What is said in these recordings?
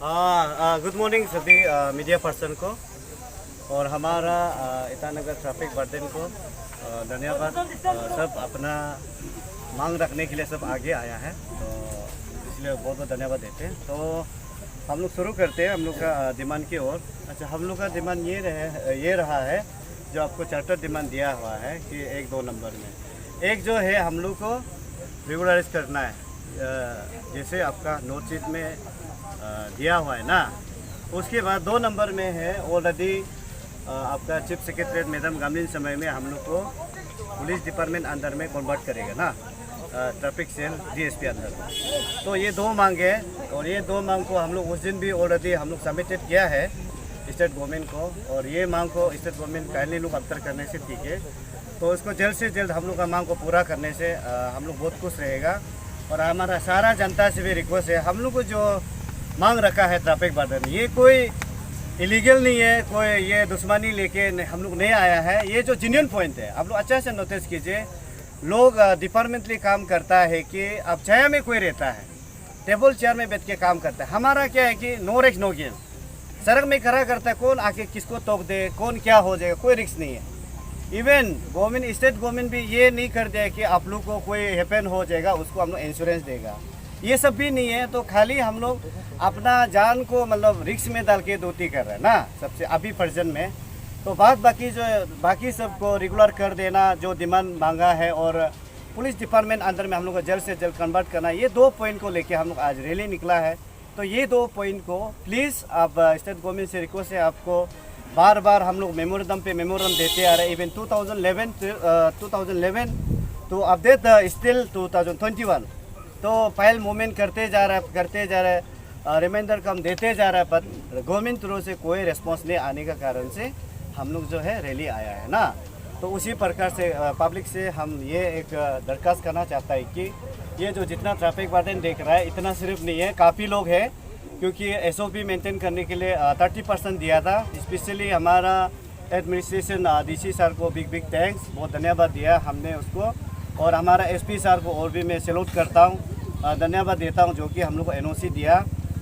Good morning सभी media person को और हमारा ईटानगर ट्रैफिक वार्डन को धन्यवाद। सब अपना मांग रखने के लिए सब आगे आया है, तो इसलिए बहुत बहुत धन्यवाद देते हैं। तो हम लोग शुरू करते हैं हम लोग का डिमांड की ओर। अच्छा, हम लोग का डिमांड ये रहा है जो आपको चार्टर डिमांड दिया हुआ है कि 1-2 नंबर में एक जो है हम लोग को रेगुलराइज करना है। जैसे आपका नोट शीट में दिया हुआ है ना, उसके बाद 2 नंबर में है ऑलरेडी आपका चीफ सेक्रेटरी मैडम गामलिन समय में हम लोग को पुलिस डिपार्टमेंट अंदर में कन्वर्ट करेगा ना, ट्रैफिक सेल डीएसपी अंदर। तो ये 2 मांग है और ये 2 मांग को हम लोग उस दिन भी ऑलरेडी हम लोग सबमिटेड किया है स्टेट गवर्नमेंट को, और ये मांग को स्टेट गवर्नमेंट काइंडली लोग अक्तर करने से ठीक है। तो इसको जल्द से जल्द हम लोग का मांग को पूरा करने से हम लोग बहुत खुश रहेगा। और हमारा सारा जनता से भी रिक्वेस्ट है, हम लोग को जो मांग रखा है ट्रैफिक वार्डन, ये कोई इलीगल नहीं है, कोई ये दुश्मनी लेके हम लोग नहीं आया है। ये जो जेन्युइन पॉइंट है आप लोग अच्छा से नोटिस कीजिए। लोग डिपार्टमेंटली काम करता है कि अब छाया में कोई रहता है, टेबल चेयर में बैठ के काम करता है। हमारा क्या है कि नो रिस्क नो गेन, सड़क में खड़ा करता है, कौन आके किसको टोक दे, कौन क्या हो जाएगा, कोई रिस्क नहीं है। इवन गवर्नमेंट स्टेट गवर्नमेंट भी ये नहीं कर दिया कि आप लोग को कोई हैपन हो जाएगा उसको हम लोग इंश्योरेंस देगा, ये सब भी नहीं है। तो खाली हम लोग अपना जान को मतलब रिस्क में डाल के ड्यूटी कर रहे हैं ना सबसे अभी प्रेजेंट में। तो बाकी सबको रेगुलर कर देना जो डिमांड मांगा है, और पुलिस डिपार्टमेंट अंदर में हम लोग को जल्द से जल्द कन्वर्ट करना, ये 2 पॉइंट को लेके हम लोग आज रैली निकला है। तो ये 2 पॉइंट को प्लीज़ आप स्टेट गवर्नमेंट से रिक्वेस्ट है, आपको बार बार हम लोग मेमोरेंडम पे मेमोरेंडम देते आ रहे हैं। इवन 2011 तो अपडेट स्टिल 2021 तो फाइल मूवमेंट करते जा रहा है, रिमाइंडर कम देते जा रहा है, पर गवर्नमेंट थ्रू से कोई रिस्पॉन्स नहीं आने का कारण से हम लोग जो है रैली आया है ना। तो उसी प्रकार से पब्लिक से हम ये एक दरख्वास्त करना चाहता है कि ये जो जितना ट्रैफिक वार्डन देख रहा है इतना सिर्फ नहीं है, काफ़ी लोग हैं, क्योंकि एसओपी मेंटेन करने के लिए 30% दिया था। स्पेशली हमारा एडमिनिस्ट्रेशन डीसी सर को बिग थैंक्स, बहुत धन्यवाद दिया हमने उसको। और हमारा एसपी सर को और भी मैं सैल्यूट करता हूँ, धन्यवाद देता हूँ, जो कि हम लोग को एनओसी दिया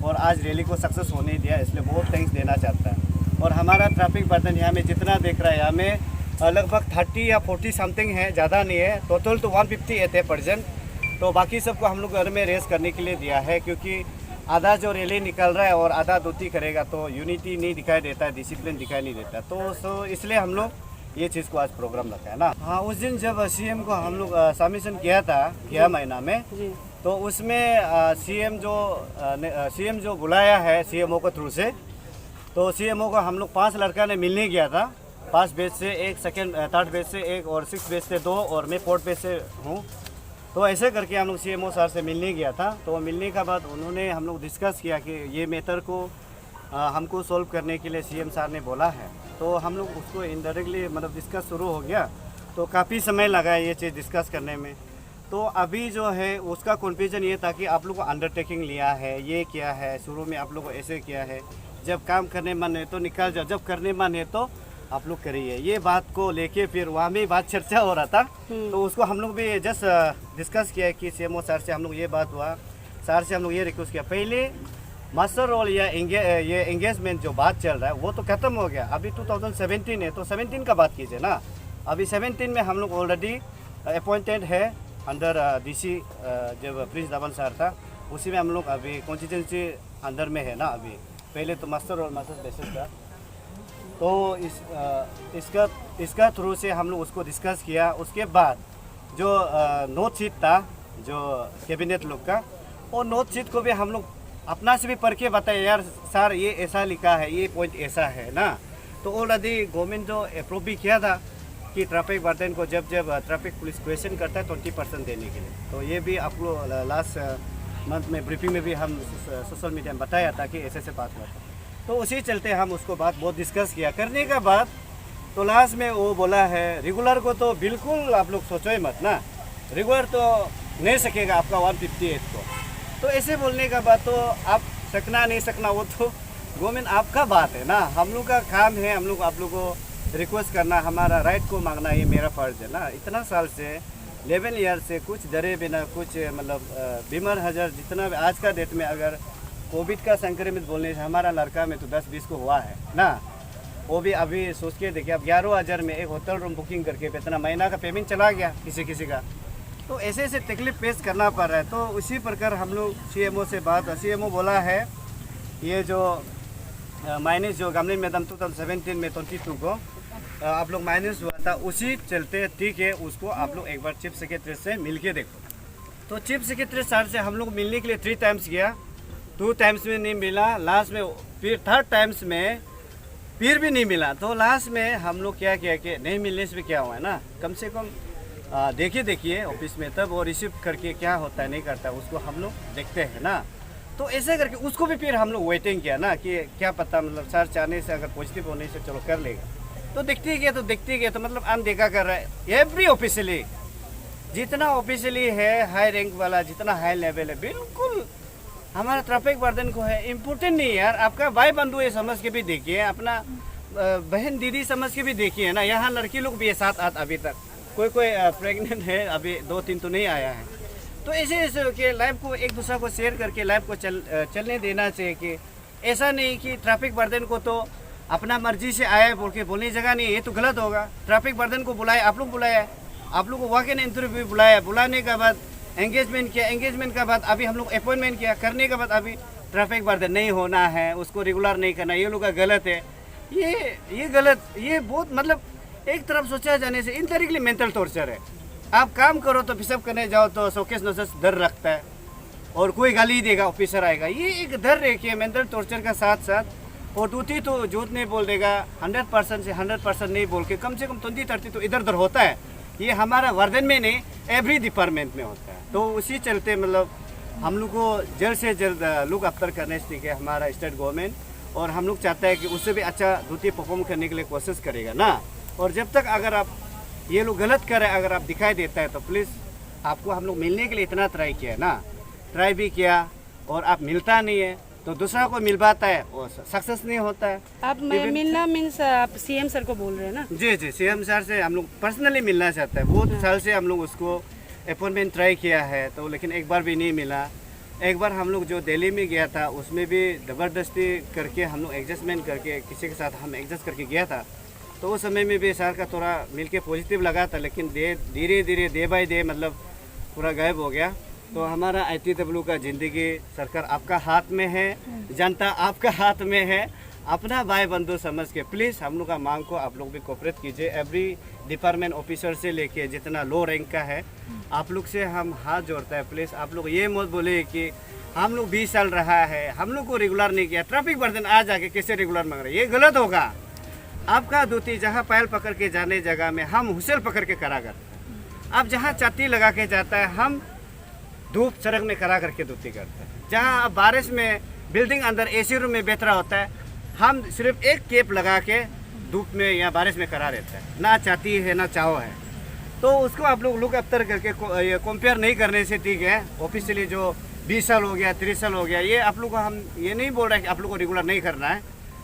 और आज रैली को सक्सेस होने दिया, इसलिए बहुत थैंक्स देना चाहता है। और हमारा ट्रैफिक वार्डन यहाँ में जितना देख रहा है, यहाँ में लगभग 30 या 40 समथिंग है, ज़्यादा नहीं है। टोटल तो 158 है प्रेजेंट। तो बाकी सबको हम लोग घर में रेस करने के लिए दिया है, क्योंकि आधा जो रैली निकल रहा है और आधा ड्यूटी करेगा तो यूनिटी नहीं दिखाई देता है, डिसिप्लिन दिखाई नहीं देता। तो इसलिए हम लोग ये चीज़ को आज प्रोग्राम रखा है ना। हाँ, उस दिन जब सीएम को हम लोग सबमिशन किया था 11 महीना में, तो उसमें सीएम जो बुलाया है सीएमओ को थ्रू से, तो सीएमओ को हम लोग 5 लड़का ने मिलने गया था। 5 बेच से 1, सेकेंड 3rd बेच से 1 और 6 बेच से 2 और मैं 4th बेच से हूँ। तो ऐसे करके हम लोग सीएमओ सर से मिलने गया था। तो मिलने के बाद उन्होंने हम लोग डिस्कस किया कि ये मैटर को हमको सॉल्व करने के लिए सीएम सर ने बोला है। तो हम लोग उसको इनडायरेक्टली मतलब डिस्कस शुरू हो गया, तो काफ़ी समय लगा ये चीज़ डिस्कस करने में। तो अभी जो है उसका कन्फ्यूजन ये था कि आप लोग को अंडरटेकिंग लिया है, ये क्या है, शुरू में आप लोग को ऐसे किया है, जब काम करने मन है तो निकाल जाओ, जब करने मन है तो आप लोग करिए। ये बात को लेके फिर वहाँ भी बात चर्चा हो रहा था। तो उसको हम लोग भी जस्ट डिस्कस किया कि सीएमओ सर से हम लोग ये बात हुआ, सर से हम लोग ये रिक्वेस्ट किया, पहले मास्टर रोल या ये एंगेजमेंट जो बात चल रहा है वो तो ख़त्म हो गया। अभी 2017 है, तो 17 का बात कीजिए ना। अभी 17 में हम लोग ऑलरेडी अपॉइंटेड है अंडर डीसी, जब प्रिंस दबन सर था उसी में हम लोग अभी कॉन्स्टिट्यूंसी अंदर में है ना। अभी पहले तो मास्टर और मास्टर बेसिस था, तो इसका थ्रू से हम लोग उसको डिस्कस किया। उसके बाद जो नोट शीट था जो कैबिनेट लोग का, वो नोट शीट को भी हम लोग अपना से भी पढ़ के बताए, यार सर ये ऐसा लिखा है, ये पॉइंट ऐसा है ना। तो ऑलरेडी गवर्नमेंट जो अप्रूव भी किया था कि ट्रैफिक वार्डन को जब ट्रैफिक पुलिस क्वेश्चन करता है 20% देने के लिए। तो ये भी आप लोग लास्ट मंथ में ब्रीफिंग में भी हम सोशल मीडिया में बताया था कि ऐसे बात हुआ था। तो उसी चलते हम उसको बात बहुत डिस्कस किया। करने के बाद तो लास्ट में वो बोला है रेगुलर को तो बिल्कुल आप लोग सोचो ही मत ना, रेगुलर तो नहीं सकेगा आपका 158 को। तो ऐसे बोलने का बात तो आप सकना नहीं सकना वो तो गवर्नमेंट आपका बात है ना, हम लोग का काम है हम लोग आप लोग को रिक्वेस्ट करना, हमारा राइट को मांगना, ये मेरा फ़र्ज़ है ना। इतना साल से 11 ईयर से कुछ डरे बिना कुछ मतलब बीमार हजार जितना आज का डेट में अगर कोविड का संक्रमित बोलने से हमारा लड़का में तो 10-20 को हुआ है ना, वो भी अभी सोच के देखिए अब 11,000 में एक होटल रूम बुकिंग करके इतना महीना का पेमेंट चला गया किसी किसी का। तो ऐसे ऐसे तकलीफ पेश करना पड़ रहा है। तो उसी प्रकार हम लोग CMO से बात, CMO बोला है ये जो माइनस जो गमले मैडम 2017 में 22 को आप लोग माइनस हुआ था, उसी चलते ठीक है उसको आप लोग एक बार चीफ सेक्रेटरी से मिल के देखो। तो चीफ सेक्रेटरी सर से हम लोग मिलने के लिए 3 टाइम्स गया, 2 टाइम्स में नहीं मिला, लास्ट में फिर 3rd टाइम्स में फिर भी नहीं मिला। तो लास्ट में हम लोग क्या किया कि नहीं मिलने से भी क्या हुआ है ना, कम से कम देखिए ऑफिस में तब वो रिसीव करके क्या होता है नहीं करता है उसको हम लोग देखते हैं ना। तो ऐसे करके उसको भी फिर हम लोग वेटिंग किया ना कि क्या पता मतलब सर चाहने से अगर पॉजिटिव होने से चलो कर लेगा। तो देखते गया तो मतलब अनदेखा कर रहा है। एवरी ऑफिशियली जितना ऑफिशियली है हाई रैंक वाला, जितना हाई लेवल है, बिल्कुल हमारा ट्रैफिक वार्डन को है इम्पोर्टेंट नहीं यार। आपका भाई बंधु ये समझ के भी देखिए, अपना बहन दीदी समझ के भी देखिए ना। यहाँ लड़की लोग भी है 7-8 अभी तक, कोई प्रेग्नेंट है, अभी 2-3 तो नहीं आया है। तो ऐसे कि लाइफ को एक दूसरे को शेयर करके लाइफ को चलने देना चाहिए। कि ऐसा नहीं कि ट्रैफिक वार्डन को तो अपना मर्जी से आया है बोल के बोलने की जगह नहीं है, ये तो गलत होगा। ट्रैफिक वार्डन को बुलाया, आप लोग बुलाया, आप लोग को वॉक इन इंटरव्यू बुलाया, बुलाने के बाद एंगेजमेंट किया, एंगेजमेंट के बाद अभी हम लोग अपॉइंटमेंट किया, करने के बाद अभी ट्रैफिक वार्डन नहीं होना है, उसको रेगुलर नहीं करना, ये लोग का गलत है। ये गलत, ये बहुत मतलब एक तरफ सोचा जाने से इनडायरेक्टली मेंटल टॉर्चर है। आप काम करो तो पिशअप करने जाओ तो शोकेस नोसेस डर रखता है और कोई गाली देगा, ऑफिसर आएगा, ये एक डर रखिए मेंटल टॉर्चर का साथ साथ। और दूसरी तो झूठ नहीं बोल देगा, 100% से 100% नहीं बोल के कम से कम 20-30 तो इधर उधर होता है। ये हमारा वार्डन में नहीं, एवरी डिपार्टमेंट में होता है। तो उसी चलते मतलब हम लोग को जल्द से जल्द लुक आफ्टर करने से ठीक है हमारा स्टेट गवर्नमेंट, और हम लोग चाहते हैं कि उससे भी अच्छा ड्यूटी परफॉर्म करने के लिए कोशिश करेगा ना। और जब तक अगर आप ये लोग गलत कर रहे हैं, अगर आप दिखाई देता है तो प्लीज़ आपको हम लोग मिलने के लिए इतना ट्राई किया है ना, ट्राई भी किया और आप मिलता नहीं है तो दूसरा को मिल पाता है वो सक्सेस नहीं होता है। आप मिलना मीन्स आप CM सर को बोल रहे हैं ना? जी CM सर से हम लोग पर्सनली मिलना चाहते हैं। बहुत साल से हम लोग उसको अपॉइंटमेंट ट्राई किया है तो लेकिन एक बार भी नहीं मिला। एक बार हम लोग जो दिल्ली में गया था उसमें भी ज़बरदस्ती करके हम लोग एडजस्टमेंट करके किसी के साथ हम एडजस्ट करके गया था। तो उस समय में भी सर का थोड़ा मिलके पॉजिटिव लगा था, लेकिन धीरे धीरे डे बाय डे मतलब पूरा गायब हो गया। तो हमारा ITW का ज़िंदगी सरकार आपका हाथ में है, जनता आपका हाथ में है। अपना भाई बंधु समझ के प्लीज़ हम लोग का मांग को आप लोग भी कोऑपरेट कीजिए। एवरी डिपार्टमेंट ऑफिसर से लेके जितना लो रैंक का है आप लोग से हम हाथ जोड़ता है। प्लीज़ आप लोग ये मत बोले कि हम लोग 20 साल रहा है, हम लोग को रेगुलर नहीं किया, ट्रैफिक वार्डन आ जाके कैसे रेगुलर मांग रहे, ये गलत होगा। आपका ड्यूटी जहाँ पैल पकड़ के जाने जगह में हम हुसेल पकड़ के करा करते हैं। अब जहाँ छाती लगा के जाता है हम धूप सड़क में करा करके ड्यूटी करते हैं। जहाँ अब बारिश में बिल्डिंग अंदर AC रूम में बैठ रहा होता है, हम सिर्फ एक कैप लगा के धूप में या बारिश में करा रहते हैं। ना चाहती है ना चाहो है। तो उसको आप लोग लुक आफ्टर करके कंपेयर नहीं करने से ठीक है। ऑफिशियली जो 20 साल हो गया 30 साल हो गया, ये आप लोग को हम ये नहीं बोल रहे कि आप लोग को रेगुलर नहीं करना है।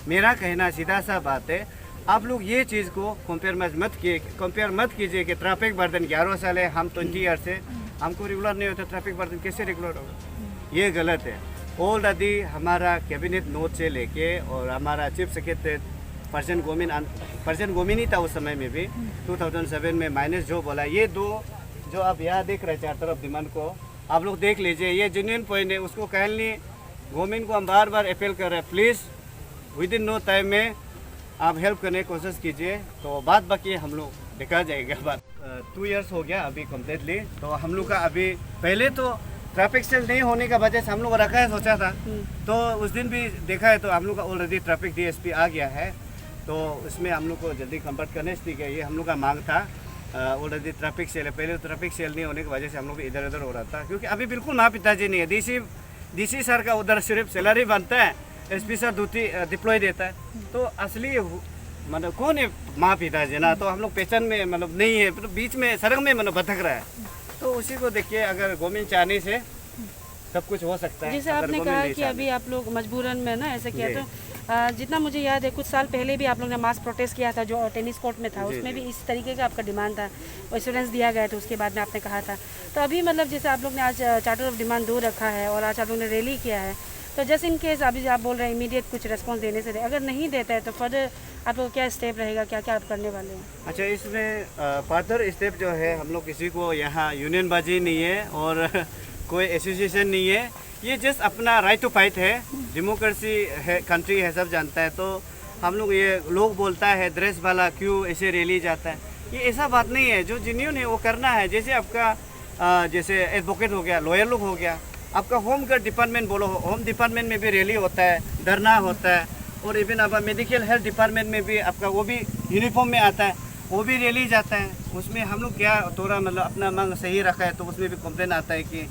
मेरा कहना सीधा सा बात है, आप लोग ये चीज़ को कंपेयर मत कीजिए कि ट्रैफिक वार्डन 11 साल है, हम 20 ईयर से हमको रेगुलर नहीं होता, ट्रैफिक वार्डन कैसे रेगुलर होगा, ये गलत है। ऑलरेडी हमारा कैबिनेट नोट से लेके और हमारा चीफ सेक्रेटरी पर्सन गोमिनी था उस समय में भी 2007 में माइनस जो बोला, ये दो जो आप यहाँ देख रहे हैं चार तरफ डिमांड को आप लोग देख लीजिए, ये जेन्युइन पॉइंट है। उसको कहने गवर्नमेंट को हम बार बार अपील कर रहे हैं, please within no time में आप हेल्प करने की कोशिश कीजिए। तो बात बाकी हम लोग देखा जाएगा। बात 2 इयर्स हो गया अभी कम्प्लीटली। तो हम लोग का अभी पहले तो ट्रैफिक सेल नहीं होने का वजह से हम लोग रखा है सोचा था, तो उस दिन भी देखा है तो हम लोग का ऑलरेडी ट्रैफिक DSP आ गया है। तो उसमें हम लोग को जल्दी कंवर्ट करने से ठीक है, ये हम लोग का मांग था। ऑलरेडी ट्रैफिक सेल है, पहले तो ट्रैफिक सेल नहीं होने की वजह से हम लोग इधर उधर हो रहा था, क्योंकि अभी बिल्कुल माँ पिताजी नहीं है। DC सर का उधर सिर्फ सैलरी बनता है, SP सर डिप्लॉय देता है, तो असली मतलब कौन है माँ पिताजी ना। तो हम लोग पहचान में मतलब नहीं है, तो बीच में सड़क में मतलब भटक रहा है। तो उसी को देखिए, अगर गवर्नमेंट चाहने से सब कुछ हो सकता है। जैसे आपने कहा कि अभी आप लोग मजबूरन में ना ऐसा किया, तो जितना मुझे याद है कुछ साल पहले भी आप लोग ने मास प्रोटेस्ट किया था जो टेनिस कोर्ट में था, उसमें भी इस तरीके का आपका डिमांड था, एश्योरेंस दिया गया था, उसके बाद में आपने कहा था। तो अभी मतलब जैसे आप लोग ने आज चार्टर ऑफ डिमांड 2 रखा है और आज आप लोग ने रैली किया है, तो जस्ट इन केस अभी आप बोल रहे हैं इमीडिएट कुछ रेस्पॉन्स देने से अगर नहीं देता है तो फर्दर आपको क्या स्टेप रहेगा, क्या क्या आप करने वाले हैं? अच्छा, इसमें फर्दर स्टेप जो है, हम लोग किसी को यहाँ यूनियनबाजी नहीं है और कोई एसोसिएशन नहीं है, ये जस्ट अपना राइट टू फाइट है, डेमोक्रेसी है, कंट्री है, सब जानता है। तो हम लोग ये लोग बोलता है ड्रेस वाला क्यों ऐसे रैली जाता है, ये ऐसा बात नहीं है। जो जेन्युइन है वो करना है। जैसे आपका जैसे एडवोकेट हो गया, लॉयर लोग हो गया, आपका होम गार्ड डिपार्टमेंट बोलो, होम डिपार्टमेंट में भी रैली होता है, धरना होता है, और इवन आपका मेडिकल हेल्थ डिपार्टमेंट में भी आपका वो भी यूनिफॉर्म में आता है, वो भी रैली जाता है। उसमें हम लोग क्या थोड़ा मतलब अपना मांग सही रखा है, तो उसमें भी कंप्लेन आता है कि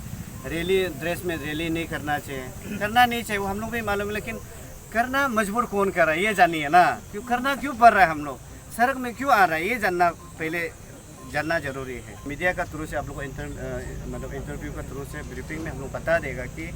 रैली ड्रेस में रैली नहीं करना चाहिए, करना नहीं चाहिए, वो हम लोग भी मालूम है। लेकिन करना मजबूर कौन कर रहा है ये जानिए ना, क्यों करना क्यों पड़ रहा है, हम लोग सड़क में क्यों आ रहा है, ये जानना पहले जानना जरूरी है। मीडिया का थ्रू से आप लोग को मतलब इंटरव्यू का थ्रू से ब्रीफिंग में हम लोग बता देगा कि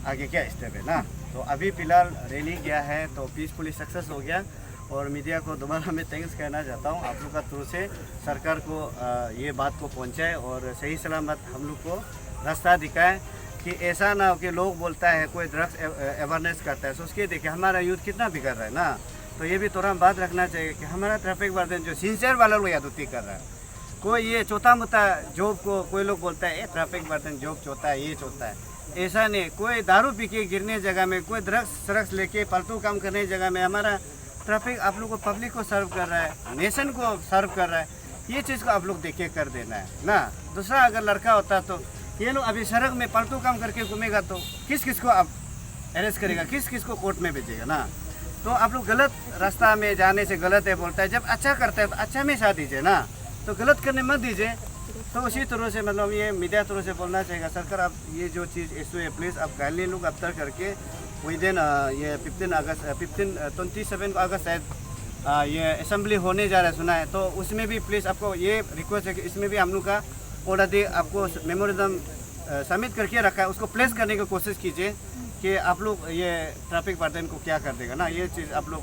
आगे क्या स्टेप है ना। तो अभी फ़िलहाल रैली गया है तो पीसफुली सक्सेस हो गया, और मीडिया को दोबारा मैं थैंक्स कहना चाहता हूँ आप लोग का थ्रू से सरकार को ये बात को पहुँचाए और सही सलामत हम लोग को रास्ता दिखाए कि ऐसा ना हो कि लोग बोलता है कोई ड्रग्स अवेयरनेस करता है, सोच के देखिए हमारा यूथ कितना बिगड़ रहा है ना। तो ये भी थोड़ा बात रखना चाहिए कि हमारा ट्रैफिक वार्डन जो सिंसियर वाला लोग यादुती कर रहा है, कोई ये चौथा मुता जॉब को कोई लोग बोलता है ट्रैफिक वार्डन जॉब चौथा है, ये चौथा है, ऐसा नहीं। कोई दारू पी के गिरने जगह में, कोई ड्रग्स लेके फालतू काम करने जगह में हमारा ट्रैफिक आप लोग को पब्लिक को सर्व कर रहा है, नेशन को सर्व कर रहा है, ये चीज़ को आप लोग देख के कर देना है ना। दूसरा अगर लड़का होता तो ये लोग अभी सड़क में फालतू काम करके घूमेगा तो किस किस को आप अरेस्ट करेगा, किस किस को कोर्ट में भेजेगा ना। तो आप लोग गलत रास्ता में जाने से गलत है बोलता है, जब अच्छा करता है तो अच्छा में साथ दीजिए ना, तो गलत करने मत दीजिए। तो उसी तरह से मतलब ये मीडिया तरह से बोलना चाहिए सरकार, आप ये जो चीज़ इशू है प्लीज़ आप काइंडली लोग अफ्तर करके विद इन ये 27 अगस्त शायद ये असेंबली होने जा रहा है सुना है, तो उसमें भी प्लीज़ आपको ये रिक्वेस्ट है कि इसमें भी हम लोग का ऑलरेडी आपको मेमोरेंडम सबमिट करके रखा है, उसको प्लेस करने की कोशिश कीजिए कि आप लोग ये ट्रैफिक वार्डन को क्या कर देगा ना। ये चीज़ आप लोग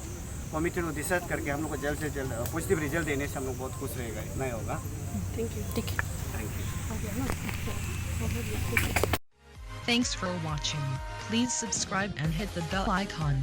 कमिटी को डिसाइड करके हम लोग को जल्द से जल्द पॉजिटिव रिजल्ट देने से हम लोग बहुत खुश रहेगा, इतना ही होगा। Thank you. ठीक है, Thanks for watching. Please subscribe and hit the bell icon.